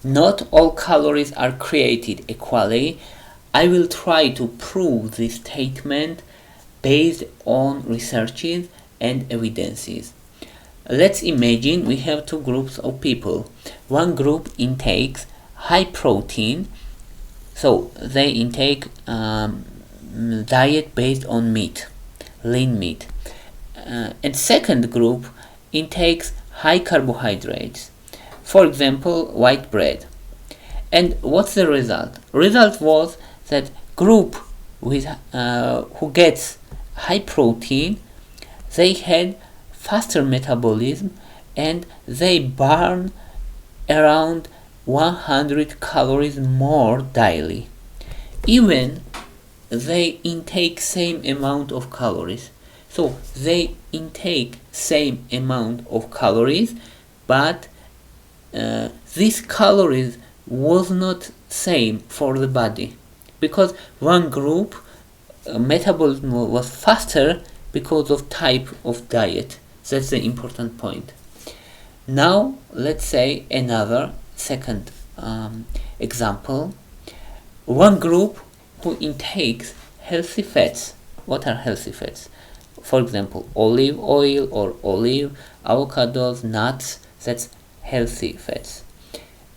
Not all calories are created equally. I will try to prove this statement based on researches and evidences. Let's imagine we have two groups of people. One group intakes high protein, so they intake diet based on meat, lean meat. And second group intakes high carbohydrates, for example white bread. And what's the result? Result was that group with who gets high protein, they had faster metabolism and they burn around 100 calories more daily. Even they intake same amount of calories. So they intake same amount of calories, but these calories was not same for the body, because one group metabolism was faster because of type of diet. That's the important point. Now let's say another second example. One group who intakes healthy fats. What are healthy fats? For example, olive oil or olive, avocados, nuts. That's healthy fats.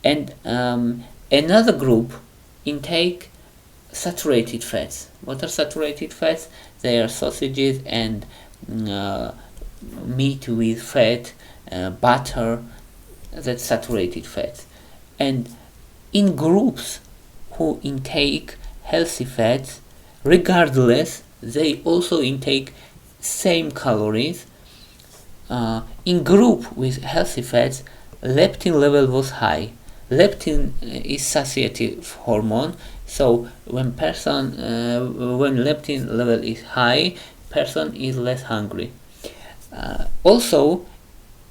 And another group intake saturated fats. What are saturated fats? They are sausages and meat with fat, butter. That's saturated fats. And in groups who intake healthy fats, regardless, they also intake same calories. In group with healthy fats, leptin level was high. Leptin is satiety hormone, so when leptin level is high, person is less hungry. Also,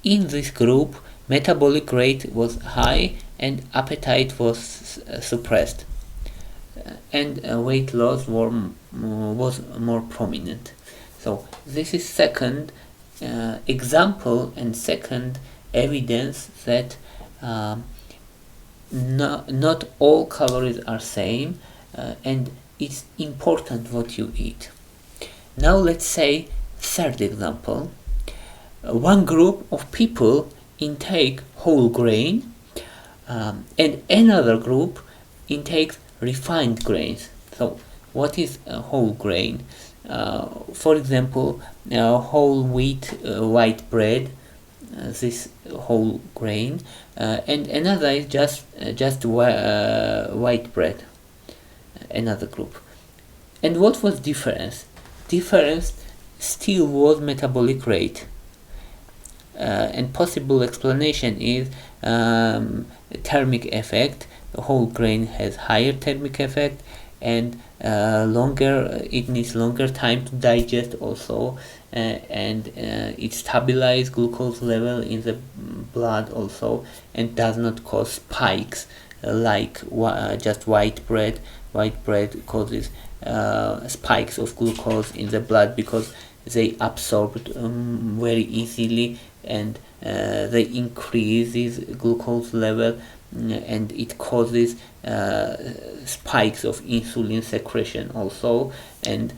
in this group, metabolic rate was high and appetite was suppressed, and weight loss was more prominent. So this is second example and second evidence that not all calories are same, and it's important what you eat. Now let's say third example. One group of people intake whole grain, and another group intakes refined grains. So what is a whole grain? For example, whole wheat white bread, this whole grain, and another is just white bread, another group. And what was difference? Difference still was metabolic rate, and possible explanation is thermic effect. The whole grain has higher thermic effect, and it needs longer time to digest also, and it stabilizes glucose level in the blood also, and does not cause spikes like just white bread. White bread causes spikes of glucose in the blood because they absorb very easily, and they increase this glucose level, and it causes spikes of insulin secretion also, and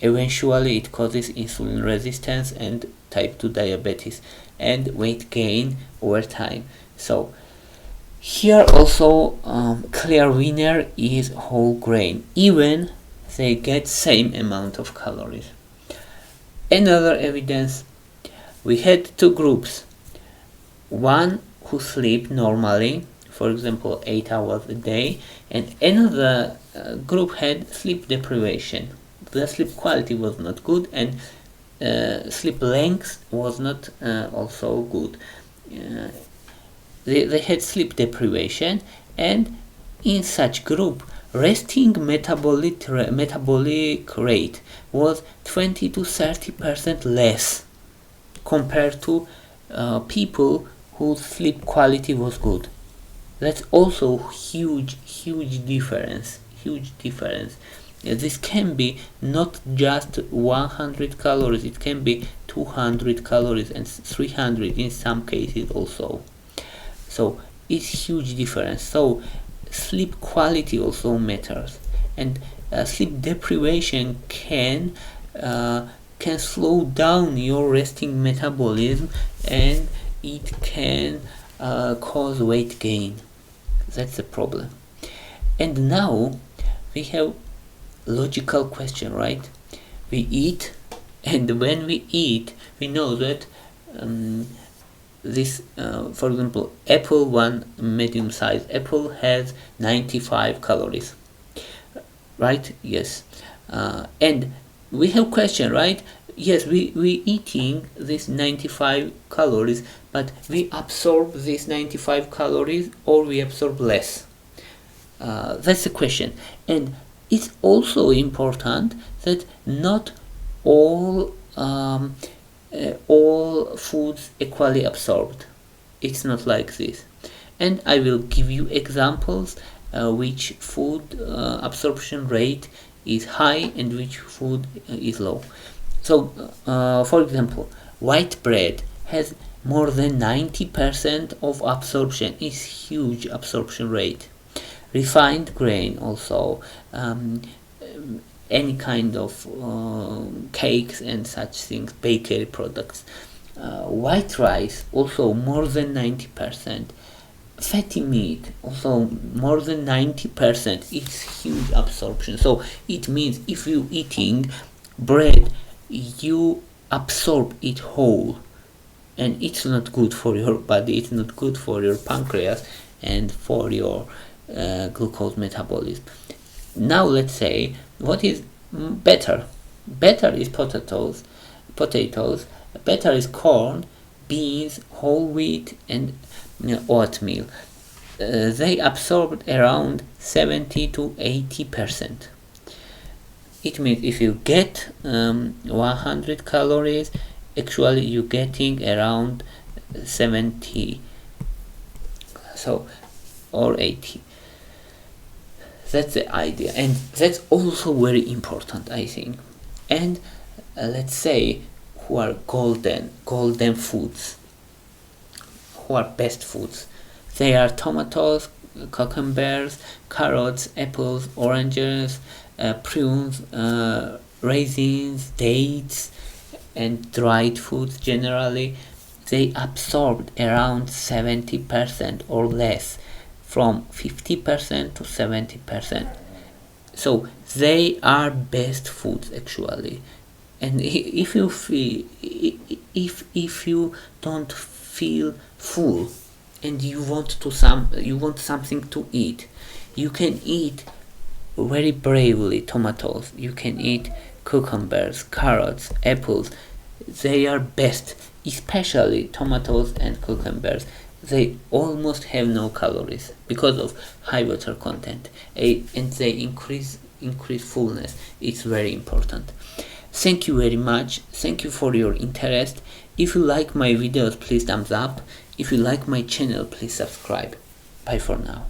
eventually it causes insulin resistance and type 2 diabetes and weight gain over time. So here also clear winner is whole grain, even they get same amount of calories. Another evidence, we had two groups. One who sleep normally, for example 8 hours a day, and another group had sleep deprivation. The sleep quality was not good, and sleep length was not also good. They had sleep deprivation, and in such group, resting metabolic rate was 20 to 30% less compared to people whose sleep quality was good. That's also huge difference. This can be not just 100 calories, it can be 200 calories and 300 in some cases also. So is huge difference. So sleep quality also matters, and sleep deprivation can slow down your resting metabolism, and it can cause weight gain. That's the problem. And now we have logical question, right? We eat, and when we eat, we know that this, for example, apple, one medium-sized apple has 95 calories, right? Yes. And we have question, right? Yes, we eating this 95 calories, but we absorb this 95 calories or we absorb less. That's the question. And it's also important that not all foods equally absorbed. It's not like this. And I will give you examples which food absorption rate is high and which food is low. So, for example, white bread has more than 90% of absorption. Is huge absorption rate. Refined grain also, any kind of cakes and such things, bakery products. White rice also more than 90%. Fatty meat also more than 90%. It's huge absorption. So it means if you eating bread, you absorb it whole, and it's not good for your body. It's not good for your pancreas and for your glucose metabolism. Now let's say what is better. Better is potatoes. Better is corn, beans, whole wheat, and oatmeal. They absorbed around 70 to 80%. It means if you get 100 calories, actually you're getting around 70, so, or 80. That's the idea, and that's also very important, I think. And let's say who are golden foods, who are best foods. They are tomatoes, cucumbers, carrots, apples, oranges, prunes, raisins, dates, and dried foods generally. They absorbed around 70% or less, from 50% to 70%. So they are best foods actually. And if you feel, if you don't feel full and you want something to eat, you can eat very bravely tomatoes. You can eat cucumbers, carrots, apples. They are best, especially tomatoes and cucumbers. They almost have no calories because of high water content, and they increase fullness. It's very important. Thank you very much. Thank you for your interest. If you like my videos, please thumbs up. If you like my channel, please subscribe. Bye for now.